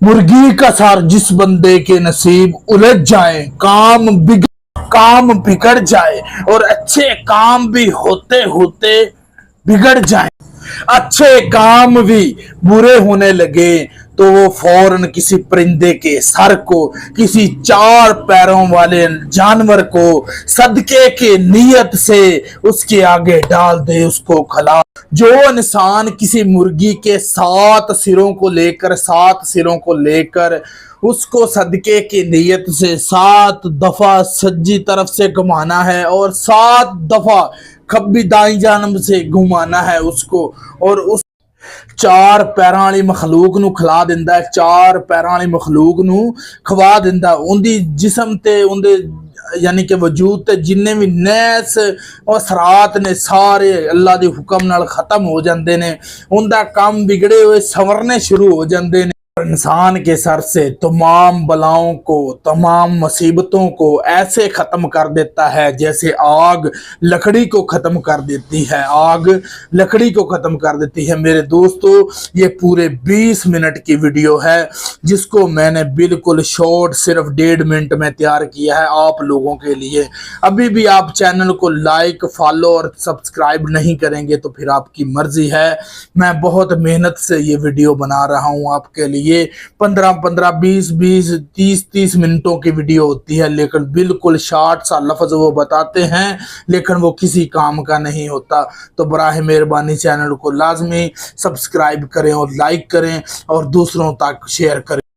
मुर्गी का सार जिस बंदे के नसीब उलझ जाए, काम बिगड़ जाए और अच्छे काम भी होते होते बिगड़ जाए, अच्छे काम भी बुरे होने लगे तो वो फौरन किसी परिंदे के सर को, किसी चार पैरों वाले जानवर को सदके के नियत से उसके आगे डाल दे, उसको खिला। जो इंसान किसी मुर्गी के सात सिरों को लेकर उसको सदके की नीयत से 7 दफा सज्जी तरफ से घुमाना है और 7 दफा खब्बी दाई जानब से घुमाना है उसको, और उस चार पैरां वाली मखलूक नू खिला दिंदा है, चार पैरां वाली मखलूक नू खवा दिंदा, उनदी जिस्म ते उनदे यानी कि वजूद ते जिन्ने भी नैस और असरात ने सारे अल्लाह दे हुक्म नाल खत्म हो जांदे ने, उनदा काम बिगड़े हुए संवरने शुरू हो जांदे ने। इंसान के सर से तमाम बलाओं को, तमाम मुसीबतों को ऐसे खत्म कर देता है जैसे आग लकड़ी को खत्म कर देती है, आग लकड़ी को खत्म कर देती है। मेरे दोस्तों, ये पूरे 20 मिनट की वीडियो है जिसको मैंने बिल्कुल शॉर्ट सिर्फ 1.5 मिनट में तैयार किया है आप लोगों के लिए। अभी भी आप चैनल को लाइक, फॉलो और सब्सक्राइब नहीं करेंगे तो फिर आपकी मर्जी है। मैं बहुत मेहनत से ये वीडियो बना रहा हूँ आपके लिए। 15-15, 20-20, 30-30 मिनटों की वीडियो होती है, लेकिन बिल्कुल शॉर्ट सा लफ्ज वो बताते हैं लेकिन वो किसी काम का नहीं होता। तो बराह मेहरबानी चैनल को लाजमी सब्सक्राइब करें और लाइक करें और दूसरों तक शेयर करें।